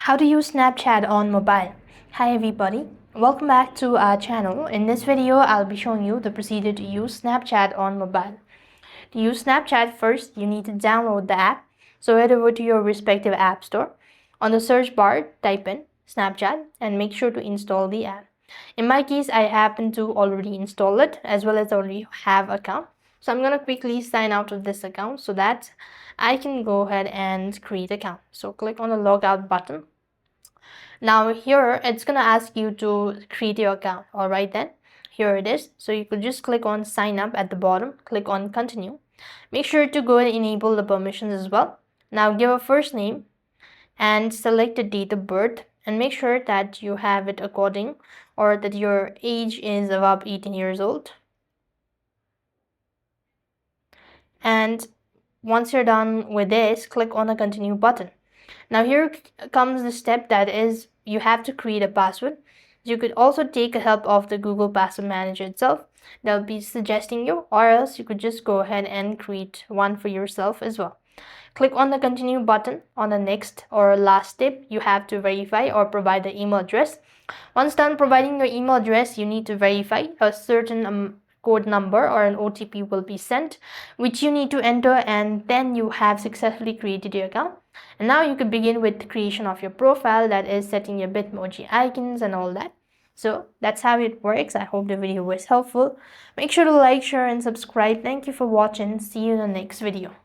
How to use Snapchat on mobile. Hi everybody, welcome back to our channel. In this video, I'll be showing you the procedure to use Snapchat on mobile. To use Snapchat, first you need to download the app. So head over to your respective app store. On the search bar, type in Snapchat and make sure to install the app. In my case, I happen to already install it as well as already have account. So I'm going to quickly sign out of this account so that I can go ahead and create account. So click on the logout button. Now here it's gonna ask you to create your account. All right, then here it is. So you could just click on sign up at the bottom, click on continue. Make sure to go and enable the permissions as well. Now give a first name and select a date of birth and make sure that you have it according or that your age is above 18 years old. And once you're done with this, click on the continue button. Now here comes the step that is you have to create a password. You could also take help of the Google Password Manager itself. They'll be suggesting you, or else you could just go ahead and create one for yourself as well. Click on the continue button. On the next or last step, you have to verify or provide the email address. Once done providing your email address, you need to verify a certain code number or an OTP will be sent, which you need to enter, and then you have successfully created your account. And now you could begin with the creation of your profile, that is setting your Bitmoji icons and all that. So that's how it works. I hope the video was helpful. Make sure to like, share and subscribe. Thank you for watching. See you in the next video.